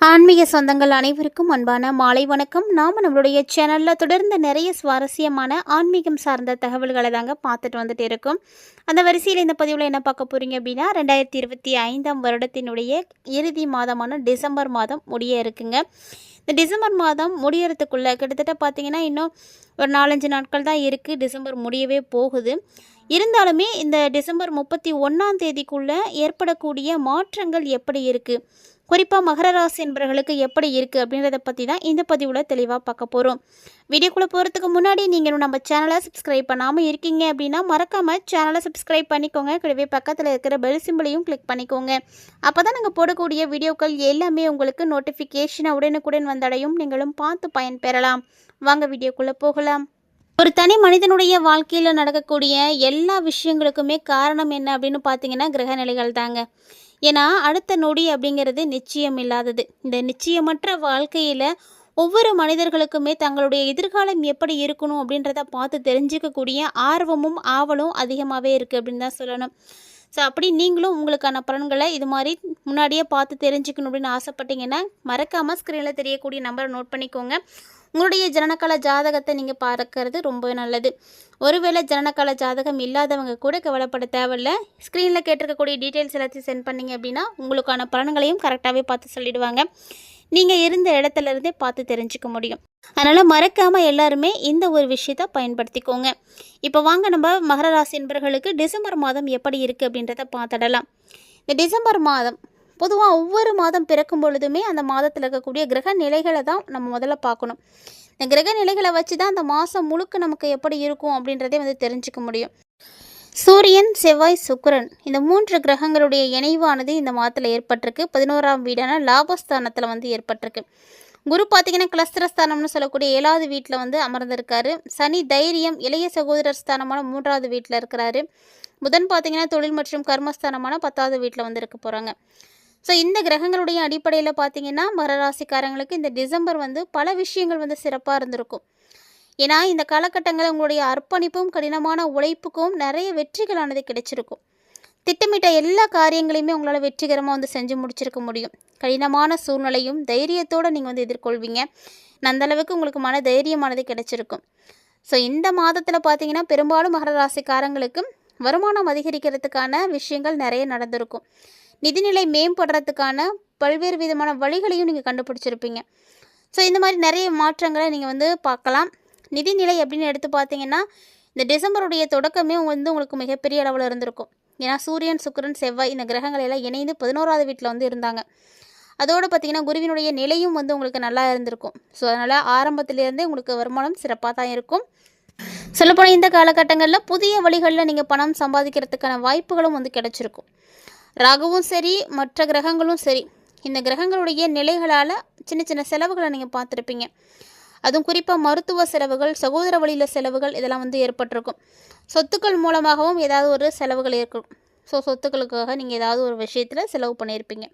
ஆன்மீக சொந்தங்கள் அனைவருக்கும் அன்பான மாலை வணக்கம். நாம் நம்மளுடைய சேனலில் தொடர்ந்து நிறைய சுவாரஸ்யமான ஆன்மீகம் சார்ந்த தகவல்களை தாங்க பார்த்துட்டு வந்துட்டு இருக்கோம். அந்த வரிசையில் இந்த பதிவில் என்ன பார்க்க போகிறீங்க அப்படின்னா, 2025 வருடத்தினுடைய இறுதி மாதமான டிசம்பர் மாதம் முடிய இருக்குங்க. இந்த டிசம்பர் மாதம் முடியறதுக்குள்ளே கிட்டத்தட்ட பார்த்திங்கன்னா இன்னும் ஒரு 4-5 நாட்கள் தான் இருக்குது. டிசம்பர் முடியவே போகுது. இருந்தாலுமே இந்த டிசம்பர் 31ஆம் தேதிக்குள்ளே ஏற்படக்கூடிய மாற்றங்கள் எப்படி இருக்குது, குறிப்பாக மகர ராசி என்பவர்களுக்கு எப்படி இருக்குது அப்படின்றத பற்றி தான் இந்த பதிவில் தெளிவாக பார்க்க போகிறோம். வீடியோக்குள்ளே போகிறதுக்கு முன்னாடி நீங்கள் நம்ம சேனலை சப்ஸ்கிரைப் பண்ணாமல் இருக்கீங்க அப்படின்னா மறக்காமல் சேனலை சப்ஸ்கிரைப் பண்ணிக்கோங்க. கூடவே பக்கத்தில் இருக்கிற பெல் சிம்பிளையும் கிளிக் பண்ணிக்கோங்க. அப்போ தான் நாங்கள் போடக்கூடிய வீடியோக்கள் எல்லாமே உங்களுக்கு நோட்டிஃபிகேஷனை உடனுக்குடன் வந்தடையும். நீங்களும் பார்த்து பயன்பெறலாம். வாங்க வீடியோக்குள்ளே போகலாம். ஒரு தனி மனிதனுடைய வாழ்க்கையில் நடக்கக்கூடிய எல்லா விஷயங்களுக்குமே காரணம் என்ன அப்படின்னு பார்த்தீங்கன்னா கிரக நிலைகள் தாங்க. ஏன்னா அடுத்த நொடி அப்படிங்கிறது நிச்சயம் இல்லாதது. இந்த நிச்சயமற்ற வாழ்க்கையில் ஒவ்வொரு மனிதர்களுக்குமே தங்களுடைய எதிர்காலம் எப்படி இருக்கணும் அப்படின்றத பார்த்து தெரிஞ்சிக்கக்கூடிய ஆர்வமும் ஆவலும் அதிகமாகவே இருக்குது அப்படின்னு தான் சொல்லணும். ஸோ அப்படி நீங்களும் உங்களுக்கான பலன்களை இது மாதிரி முன்னாடியே பார்த்து தெரிஞ்சுக்கணும் அப்படின்னு ஆசைப்பட்டீங்கன்னா மறக்காமல் ஸ்க்ரீனில் தெரியக்கூடிய நம்பரை நோட் பண்ணிக்கோங்க. உங்களுடைய ஜனனகால ஜாதகத்தை நீங்கள் பார்க்கறது ரொம்ப நல்லது. ஒருவேளை ஜனனகால ஜாதகம் இல்லாதவங்க கூட கவலைப்பட தேவையில்ல. ஸ்க்ரீனில் கேட்டிருக்கக்கூடிய டீட்டெயில்ஸ் எல்லாத்தையும் சென்ட் பண்ணிங்க அப்படின்னா உங்களுக்கான பலன்களையும் கரெக்டாகவே பார்த்து சொல்லிடுவாங்க. நீங்கள் இருந்த இடத்துலேருந்தே பார்த்து தெரிஞ்சுக்க முடியும். அதனால் மறக்காமல் எல்லாருமே இந்த ஒரு விஷயத்தை பயன்படுத்திக்கோங்க. இப்போ வாங்க நம்ம மகர ராசி என்பவர்களுக்கு டிசம்பர் மாதம் எப்படி இருக்குது அப்படின்றத பார்த்துடலாம். இந்த டிசம்பர் மாதம் பொதுவாக ஒவ்வொரு மாதம் பிறக்கும் பொழுதுமே அந்த மாதத்தில் இருக்கக்கூடிய கிரக நிலைகளை தான் நம்ம முதல்ல பார்க்கணும். இந்த கிரக நிலைகளை வச்சு தான் அந்த மாதம் முழுக்க நமக்கு எப்படி இருக்கும் அப்படின்றதே தெரிஞ்சுக்க முடியும். சூரியன், செவ்வாய், சுக்கிரன் இந்த 3 கிரகங்களுடைய இணைவானது இந்த மாதத்தில் ஏற்பட்டிருக்கு. 11ஆம் வீடான லாபஸ்தானத்தில் ஏற்பட்டிருக்கு. குரு பார்த்திங்கன்னா கிளஸ்திரஸ்தானம்னு சொல்லக்கூடிய 7வது வீட்டில் அமர்ந்திருக்காரு. சனி தைரியம், இளைய சகோதரர் ஸ்தானமான 3வது வீட்டில் இருக்கிறாரு. புதன் பார்த்திங்கன்னா தொழில் மற்றும் கர்மஸ்தானமான 10வது வீட்டில் இருக்க போகிறாங்க. ஸோ இந்த கிரகங்களுடைய அடிப்படையில் பார்த்திங்கன்னா மகராசிக்காரங்களுக்கு இந்த டிசம்பர் பல விஷயங்கள் சிறப்பாக இருந்திருக்கும். ஏன்னா இந்த காலகட்டங்களில் உங்களுடைய அர்ப்பணிப்பும் கடினமான உழைப்புக்கும் நிறைய வெற்றிகளானது கிடைச்சிருக்கும். திட்டமிட்ட எல்லா காரியங்களையுமே உங்களால் வெற்றிகரமாக செஞ்சு முடிச்சிருக்க முடியும். கடினமான சூழ்நிலையும் தைரியத்தோடு நீங்கள் எதிர்கொள்வீங்க. அந்தளவுக்கு உங்களுக்கு மன தைரியமானது கிடைச்சிருக்கும். ஸோ இந்த மாதத்தில் பார்த்திங்கன்னா பெரும்பாலும் மகர ராசிக்காரங்களுக்கு வருமானம் அதிகரிக்கிறதுக்கான விஷயங்கள் நிறைய நடந்திருக்கும். நிதிநிலை மேம்படுறதுக்கான பல்வேறு விதமான வழிகளையும் நீங்கள் கண்டுபிடிச்சிருப்பீங்க. ஸோ இந்த மாதிரி நிறைய மாற்றங்களை நீங்கள் பார்க்கலாம். நிதிநிலை அப்படின்னு எடுத்து பார்த்தீங்கன்னா இந்த டிசம்பருடைய தொடக்கமே உங்களுக்கு மிகப்பெரிய அளவில் இருந்திருக்கும். ஏன்னா சூரியன், சுக்கிரன், செவ்வாய் இந்த கிரகங்கள் எல்லாம் இணைந்து 11வது வீட்டில் இருந்தாங்க. அதோடு பார்த்திங்கன்னா குருவினுடைய நிலையும் உங்களுக்கு நல்லா இருந்திருக்கும். ஸோ அதனால் ஆரம்பத்திலேருந்தே உங்களுக்கு வருமானம் சிறப்பாக தான் இருக்கும். சொல்லப்போனால் இந்த காலகட்டங்களில் புதிய வழிகளில் நீங்கள் பணம் சம்பாதிக்கிறதுக்கான வாய்ப்புகளும் கிடைச்சிருக்கும். ராகுவும் சரி, மற்ற கிரகங்களும் சரி, இந்த கிரகங்களுடைய நிலைகளால் சின்ன சின்ன செலவுகளை நீங்கள் பார்த்துருப்பீங்க. அதுவும் குறிப்பாக மருத்துவ செலவுகள், சகோதர வழியில் செலவுகள் இதெல்லாம் ஏற்பட்டிருக்கும். சொத்துக்கள் மூலமாகவும் ஏதாவது ஒரு செலவுகள் இருக்கும். ஸோ சொத்துக்களுக்காக நீங்கள் ஏதாவது ஒரு விஷயத்தில் செலவு பண்ணியிருப்பீங்க.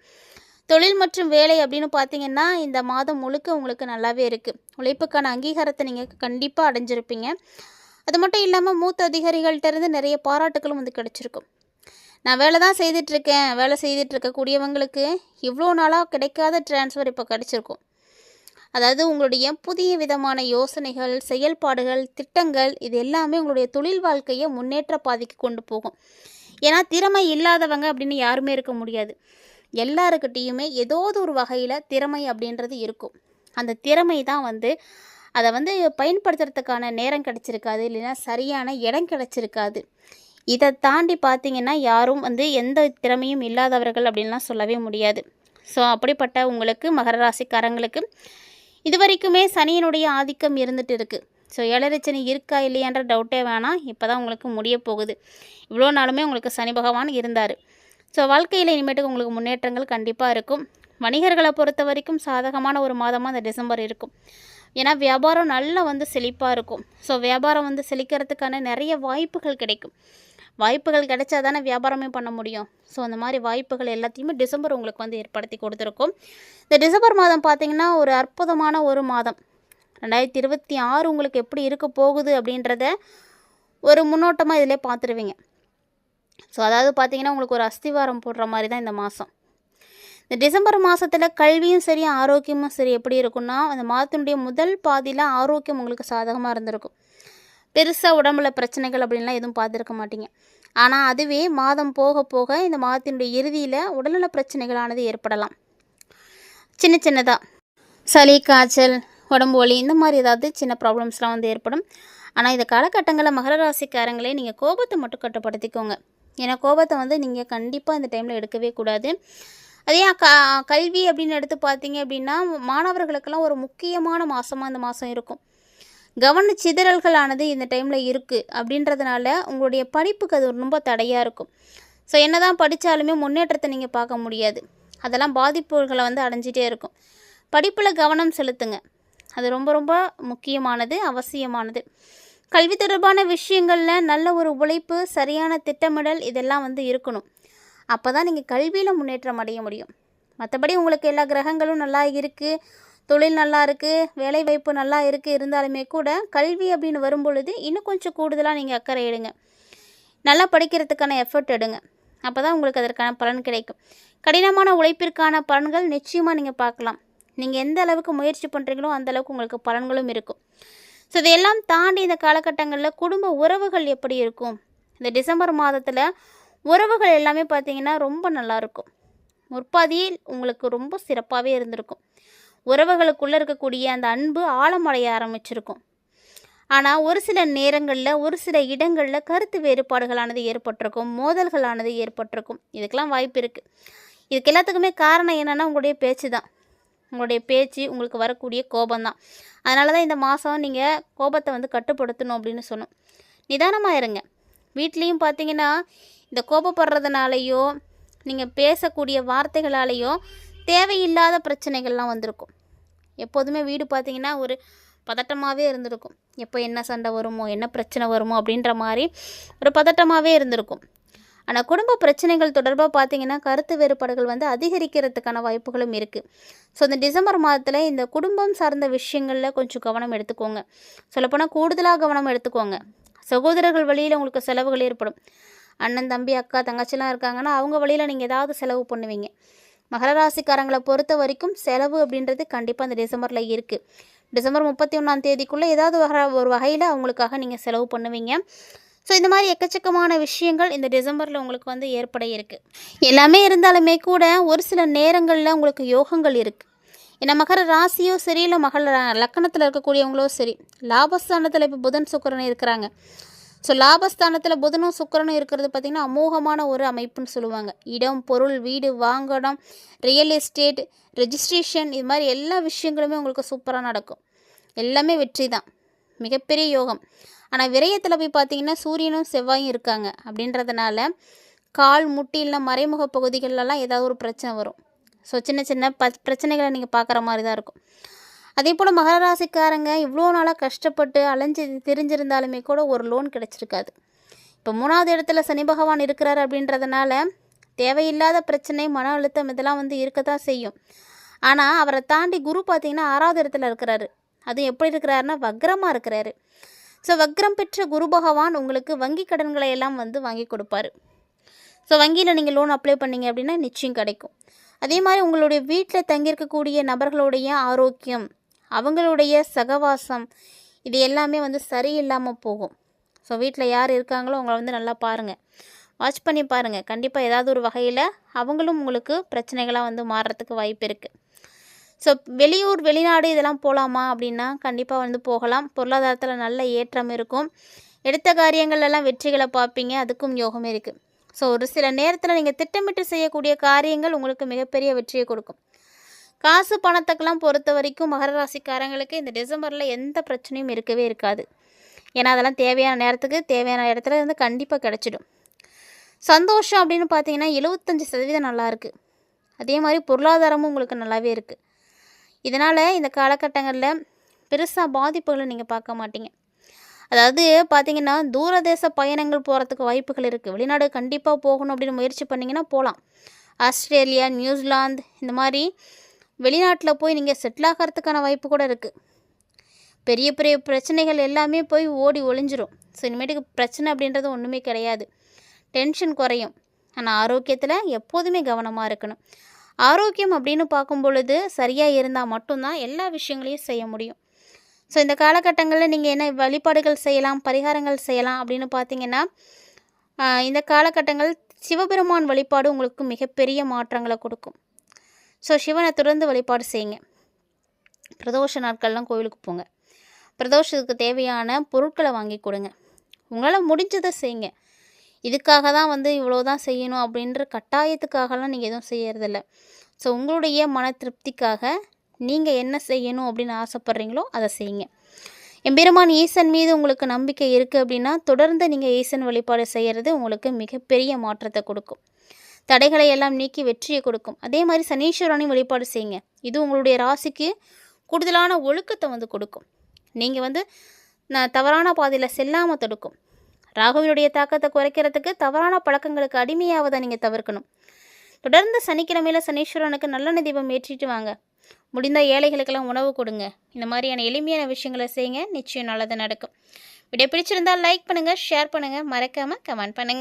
தொழில் மற்றும் வேலை அப்படின்னு பார்த்தீங்கன்னா இந்த மாதம் முழுக்க உங்களுக்கு நல்லாவே இருக்குது. உழைப்புக்கான அங்கீகாரத்தை நீங்கள் கண்டிப்பாக அடைஞ்சிருப்பீங்க. அது மட்டும் இல்லாமல் மூத்த அதிகாரிகள்கிட்டருந்து நிறைய பாராட்டுகளும் கிடச்சிருக்கும். நான் வேலை தான் செய்துட்ருக்கேன், வேலை செய்துட்ருக்கக்கூடியவங்களுக்கு இவ்வளோ நாளாக கிடைக்காத ட்ரான்ஸ்ஃபர் இப்போ கிடச்சிருக்கும். அதாவது உங்களுடைய புதிய விதமான யோசனைகள், செயல்பாடுகள், திட்டங்கள் இது எல்லாமே உங்களுடைய தொழில் வாழ்க்கையை முன்னேற்ற பாதைக்கு கொண்டு போகும். ஏன்னா திறமை இல்லாதவங்க அப்படின்னு யாருமே இருக்க முடியாது. எல்லாருக்கிட்டேயுமே ஏதோது ஒரு வகையில் திறமை அப்படின்றது இருக்கும். அந்த திறமை தான் அதை பயன்படுத்துறதுக்கான நேரம் கிடச்சிருக்காது, இல்லைன்னா சரியான இடம் கிடச்சிருக்காது. இதை தாண்டி பார்த்திங்கன்னா யாரும் எந்த திறமையும் இல்லாதவர்கள் அப்படின்லாம் சொல்லவே முடியாது. ஸோ அப்படிப்பட்ட உங்களுக்கு மகர ராசிக்காரங்களுக்கு இது வரைக்குமே சனியினுடைய ஆதிக்கம் இருந்துகிட்டு இருக்குது. ஸோ 7 சனி இருக்கா இல்லையான்ற டவுட்டே வேணாம். இப்போ தான் உங்களுக்கு முடிய போகுது. இவ்வளோ நாளுமே உங்களுக்கு சனி பகவான் இருந்தார். ஸோ வாழ்க்கையில் இனிமேட்டுக்கு உங்களுக்கு முன்னேற்றங்கள் கண்டிப்பாக இருக்கும். வணிகர்களை பொறுத்த வரைக்கும் சாதகமான ஒரு மாதமாக அந்த டிசம்பர் இருக்கும். ஏன்னா வியாபாரம் நல்லா செழிப்பாக இருக்கும். ஸோ வியாபாரம் செழிக்கிறதுக்கான நிறைய வாய்ப்புகள் கிடைக்கும். வாய்ப்புகள் கிடைச்சா தானே வியாபாரமே பண்ண முடியும். ஸோ அந்த மாதிரி வாய்ப்புகள் எல்லாத்தையுமே டிசம்பர் உங்களுக்கு ஏற்படுத்தி கொடுத்துருக்கும். இந்த டிசம்பர் மாதம் பார்த்திங்கன்னா ஒரு அற்புதமான ஒரு மாதம். 2026 உங்களுக்கு எப்படி இருக்க போகுது அப்படின்றத ஒரு முன்னோட்டமாக இதிலே பார்த்துருவீங்க. ஸோ அதாவது பார்த்திங்கன்னா உங்களுக்கு ஒரு அஸ்திவாரம் போடுற மாதிரி தான் இந்த மாதம். இந்த டிசம்பர் மாதத்தில் கல்வியும் சரி ஆரோக்கியமும் சரி எப்படி இருக்குன்னா, அந்த மாதத்தினுடைய முதல் பாதியில் ஆரோக்கியம் உங்களுக்கு சாதகமாக இருந்திருக்கும். பெருசாக உடம்புல பிரச்சனைகள் அப்படின்லாம் எதுவும் பார்த்துருக்க மாட்டீங்க. ஆனால் அதுவே மாதம் போக போக இந்த மாதத்தினுடைய இறுதியில் உடல்நல பிரச்சனைகளானது ஏற்படலாம். சின்ன சின்னதாக சளி, காய்ச்சல், உடம்பு வலி இந்த மாதிரி ஏதாவது சின்ன ப்ராப்ளம்ஸ்லாம் வந்து ஏற்படும். ஆனால் இந்த காலகட்டங்களில் மகர ராசிக்காரங்களே நீங்கள் கோபத்தை மட்டும் கட்டுப்படுத்திக்கோங்க. ஏன்னா கோபத்தை வந்து நீங்கள் கண்டிப்பாக இந்த டைமில் எடுக்கவே கூடாது. அதே கல்வி அப்படின்னு எடுத்து பார்த்தீங்க அப்படின்னா, மாணவர்களுக்கெல்லாம் ஒரு முக்கியமான மாதமாக இந்த மாதம் இருக்கும். கவன சிதறல்களானது இந்த டைமில் இருக்குது அப்படின்றதுனால உங்களுடைய படிப்புக்கு அது ரொம்ப தடையாக இருக்கும். ஸோ என்ன தான் படித்தாலுமே முன்னேற்றத்தை நீங்கள் பார்க்க முடியாது. அதெல்லாம் பாதிப்புகளை வந்து அடைஞ்சிட்டே இருக்கும். படிப்பில் கவனம் செலுத்துங்க. அது ரொம்ப ரொம்ப முக்கியமானது, அவசியமானது. கல்வி தொடர்பான விஷயங்களில் நல்ல ஒரு உழைப்பு, சரியான திட்டமிடல் இதெல்லாம் வந்து இருக்கணும். அப்போ தான் நீங்கள் கல்வியில் முன்னேற்றம் அடைய முடியும். மற்றபடி உங்களுக்கு எல்லா கிரகங்களும் நல்லா இருக்குது, தொழில் நல்லா இருக்குது, வேலைவாய்ப்பு நல்லா இருக்குது இருந்தாலுமே கூட கல்வி அப்படின்னு வரும்பொழுது இன்னும் கொஞ்சம் கூடுதலாக நீங்கள் அக்கறை எடுங்க. நல்லா படிக்கிறதுக்கான எஃபர்ட் எடுங்க. அப்போ தான் உங்களுக்கு அதற்கான பலன் கிடைக்கும். கடினமான உழைப்பிற்கான பலன்கள் நிச்சயமாக நீங்கள் பார்க்கலாம். நீங்கள் எந்த அளவுக்கு முயற்சி பண்ணுறீங்களோ அந்தளவுக்கு உங்களுக்கு பலன்களும் இருக்கும். ஸோ இதையெல்லாம் தாண்டி இந்த காலகட்டங்களில் குடும்ப உறவுகள் எப்படி இருக்கும்? இந்த டிசம்பர் மாதத்தில் உறவுகள் எல்லாமே பார்த்திங்கன்னா ரொம்ப நல்லாயிருக்கும். முற்பாதியில் உங்களுக்கு ரொம்ப சிறப்பாகவே இருந்திருக்கும். உறவுகளுக்குள்ளே இருக்கக்கூடிய அந்த அன்பு ஆழமடைய ஆரம்பிச்சிருக்கும். ஆனால் ஒரு சில நேரங்களில் ஒரு சில இடங்களில் கருத்து வேறுபாடுகளானது ஏற்பட்டிருக்கும், மோதல்களானது ஏற்பட்டிருக்கும். இதுக்கெல்லாம் வாய்ப்பு இருக்குது. இதுக்கு எல்லாத்துக்குமே காரணம் என்னென்னா உங்களுடைய பேச்சு தான். உங்களுடைய பேச்சு, உங்களுக்கு வரக்கூடிய கோபம்தான். அதனால தான் இந்த மாதம் நீங்கள் கோபத்தை வந்து கட்டுப்படுத்தணும் அப்படின்னு சொன்னோம். நிதானமாக இருங்க. வீட்லேயும் பார்த்தீங்கன்னா இந்த கோபப்படுறதுனாலையோ நீங்கள் பேசக்கூடிய வார்த்தைகளாலேயோ தேவையில்லாத பிரச்சனைகள்லாம் வந்திருக்கும். எப்போதுமே வீடு பார்த்திங்கன்னா ஒரு பதட்டமாகவே இருந்திருக்கும். எப்போ என்ன சண்டை வருமோ, என்ன பிரச்சனை வருமோ அப்படின்ற மாதிரி ஒரு பதட்டமாகவே இருந்திருக்கும். ஆனால் குடும்ப பிரச்சனைகள் தொடர்பாக பார்த்திங்கன்னா கருத்து வேறுபாடுகள் வந்து அதிகரிக்கிறதுக்கான வாய்ப்புகளும் இருக்குது. ஸோ இந்த டிசம்பர் மாதத்தில் இந்த குடும்பம் சார்ந்த விஷயங்களில் கொஞ்சம் கவனம் எடுத்துக்கோங்க. சொல்லப்போனால் கூடுதலாக கவனம் எடுத்துக்கோங்க. சகோதரர்கள் வழியில் உங்களுக்கு செலவுகள் ஏற்படும். அண்ணன், தம்பி, அக்கா, தங்கச்சிலாம் இருக்காங்கன்னா அவங்க வழியில் நீங்கள் ஏதாவது செலவு பண்ணுவீங்க. மகர ராசிக்காரங்களை பொறுத்த வரைக்கும் செலவு அப்படின்றது கண்டிப்பாக இந்த டிசம்பரில் இருக்குது. டிசம்பர் 31ஆம் தேதிக்குள்ளே ஏதாவது ஒரு வகையில் அவங்களுக்காக நீங்கள் செலவு பண்ணுவீங்க. ஸோ இந்த மாதிரி எக்கச்சக்கமான விஷயங்கள் இந்த டிசம்பரில் உங்களுக்கு வந்து ஏற்பட இருக்குது. எல்லாமே இருந்தாலுமே கூட ஒரு சில நேரங்களில் உங்களுக்கு யோகங்கள் இருக்குது. ஏன்னா மகர ராசியோ சரி, இல்லை மகர லக்கணத்தில் இருக்கக்கூடியவங்களோ சரி, லாபஸ்தானத்தில் இப்போ புதன் சுக்கிரன் இருக்கிறாங்க. ஸோ லாபஸ்தானத்தில் புதனும் சுக்கிரனும் இருக்கிறது பார்த்திங்கன்னா அமோகமான ஒரு அமைப்புன்னு சொல்லுவாங்க. இடம், பொருள், வீடு வாங்கணும், ரியல் எஸ்டேட், ரெஜிஸ்ட்ரேஷன் இது மாதிரி எல்லா விஷயங்களுமே உங்களுக்கு சூப்பராக நடக்கும். எல்லாமே வெற்றி தான், மிகப்பெரிய யோகம். ஆனால் விரயத்தில் போய் பார்த்திங்கன்னா சூரியனும் செவ்வாயும் இருக்காங்க. அப்படின்றதுனால கால், முட்டிலாம் மறைமுக பகுதிகளெல்லாம் ஏதாவது ஒரு பிரச்சனை வரும். ஸோ சின்ன சின்ன பிரச்சனைகளை நீங்கள் பார்க்குற மாதிரி தான் இருக்கும். அதே போல் மகர ராசிக்காரங்க இவ்வளோ நாளாக கஷ்டப்பட்டு அலைஞ்சு தெரிஞ்சிருந்தாலுமே கூட ஒரு லோன் கிடச்சிருக்காது. இப்போ 3வது இடத்துல சனி பகவான் இருக்கிறார் அப்படின்றதுனால தேவையில்லாத பிரச்சனை, மன அழுத்தம் இதெல்லாம் வந்து இருக்க தான் செய்யும். ஆனால் அவரை தாண்டி குரு பார்த்திங்கன்னா 6வது இடத்துல இருக்கிறாரு. அதுவும் எப்படி இருக்கிறாருன்னா வக்ரமாக இருக்கிறாரு. ஸோ வக்ரம் பெற்ற குரு பகவான் உங்களுக்கு வங்கி கடன்களை எல்லாம் வந்து வாங்கி கொடுப்பாரு. ஸோ வங்கியில் நீங்கள் லோன் அப்ளை பண்ணிங்க அப்படின்னா நிச்சயம் கிடைக்கும். அதே மாதிரி உங்களுடைய வீட்டில் தங்கியிருக்கக்கூடிய நபர்களுடைய ஆரோக்கியம், அவங்களுடைய சகவாசம் இது எல்லாமே வந்து சரியில்லாமல் போகும். ஸோ வீட்டில் யார் இருக்காங்களோ அவங்கள வந்து நல்லா பாருங்கள், வாட்ச் பண்ணி பாருங்கள். கண்டிப்பாக ஏதாவது ஒரு வகையில் அவங்களும் உங்களுக்கு பிரச்சனைகளாக வந்து மாறுறதுக்கு வாய்ப்பு இருக்குது. ஸோ வெளியூர், வெளிநாடு இதெல்லாம் போகலாமா அப்படின்னா கண்டிப்பாக வந்து போகலாம். பொருளாதாரத்தில் நல்ல ஏற்றம் இருக்கும். எடுத்த காரியங்கள்லாம் வெற்றிகளை பார்ப்பீங்க. அதுக்கும் யோகம் இருக்குது. ஸோ ஒரு சில நேரத்தில் நீங்கள் திட்டமிட்டு செய்யக்கூடிய காரியங்கள் உங்களுக்கு மிகப்பெரிய வெற்றியை கொடுக்கும். காசு பணத்துக்கெல்லாம் பொறுத்த வரைக்கும் மகர ராசிக்காரங்களுக்கு இந்த டிசம்பரில் எந்த பிரச்சனையும் இருக்கவே இருக்காது. ஏன்னா அதெல்லாம் தேவையான நேரத்துக்கு தேவையான இடத்துல இருந்து கண்டிப்பாக கிடச்சிடும். சந்தோஷம் அப்படின்னு பார்த்தீங்கன்னா 75% நல்லா இருக்குது. அதே மாதிரி பொருளாதாரமும் உங்களுக்கு நல்லாவே இருக்குது. இதனால் இந்த காலகட்டங்களில் பெருசாக பாதிப்புகளை நீங்கள் பார்க்க மாட்டீங்க. அதாவது பார்த்திங்கன்னா தூரதேச பயணங்கள் போகிறதுக்கு வாய்ப்புகள் இருக்குது. வெளிநாடு கண்டிப்பாக போகணும் அப்படின்னு முயற்சி பண்ணிங்கன்னா போகலாம். ஆஸ்திரேலியா, நியூசிலாந்து இந்த மாதிரி வெளிநாட்டில் போய் நீங்கள் செட்டில் ஆகிறதுக்கான வாய்ப்பு கூட இருக்குது. பெரிய பெரிய பிரச்சனைகள் எல்லாமே போய் ஓடி ஒளிஞ்சிரும். ஸோ இனிமேட்டுக்கு பிரச்சனை அப்படின்றது ஒன்றுமே கிடையாது. டென்ஷன் குறையும். ஆனால் ஆரோக்கியத்தில் எப்போதுமே கவனமாக இருக்கணும். ஆரோக்கியம் அப்படின்னு பார்க்கும் பொழுது சரியாக இருந்தால் மட்டும்தான் எல்லா விஷயங்களையும் செய்ய முடியும். ஸோ இந்த காலகட்டங்களில் நீங்கள் என்ன வழிபாடுகள் செய்யலாம், பரிகாரங்கள் செய்யலாம் அப்படின்னு பார்த்தீங்கன்னா, இந்த காலகட்டங்கள் சிவபெருமான் வழிபாடு உங்களுக்கு மிகப்பெரிய மாற்றங்களை கொடுக்கும். ஸோ சிவனை தொடர்ந்து வழிபாடு செய்யுங்க. பிரதோஷ நாட்கள்லாம் கோவிலுக்கு போங்க. பிரதோஷத்துக்கு தேவையான பொருட்களை வாங்கி கொடுங்க. உங்களால் முடிஞ்சதை செய்யுங்க. இதுக்காக தான் இவ்வளோ தான் செய்யணும் அப்படின்ற கட்டாயத்துக்காகலாம் நீங்கள் எதுவும் செய்யறதில்ல. ஸோ உங்களுடைய மன திருப்திக்காக நீங்கள் என்ன செய்யணும் அப்படின்னு ஆசைப்பட்றீங்களோ அதை செய்யுங்க. எம்பெருமான் ஈசன் மீது உங்களுக்கு நம்பிக்கை இருக்குது அப்படின்னா தொடர்ந்து நீங்கள் ஈசன் வழிபாடு செய்கிறது உங்களுக்கு மிகப்பெரிய மாற்றத்தை கொடுக்கும். தடைகளை எல்லாம் நீக்கி வெற்றியை கொடுக்கும். அதே மாதிரி சனீஸ்வரனையும் வழிபாடு செய்யுங்க. இது உங்களுடைய ராசிக்கு கூடுதலான ஒழுக்கத்தை கொடுக்கும். நீங்கள் தவறான பாதையில் செல்லாமல் தடுக்கும். ராகுவினுடைய தாக்கத்தை குறைக்கிறதுக்கு தவறான பழக்கங்களுக்கு அடிமையாவதை நீங்கள் தவிர்க்கணும். தொடர்ந்து சனிக்கிழமையில் சனீஸ்வரனுக்கு நல்லெண்ணெய் தீபம் ஏற்றிட்டு வாங்க. முடிந்த ஏழைகளுக்கெல்லாம் உணவு கொடுங்க. இந்த மாதிரியான எளிமையான விஷயங்களை செய்யுங்க. நிச்சயம் நல்லது நடக்கும். வீடியோ பிடிச்சிருந்தால் லைக் பண்ணுங்கள், ஷேர் பண்ணுங்கள், மறக்காமல் கமெண்ட் பண்ணுங்கள்.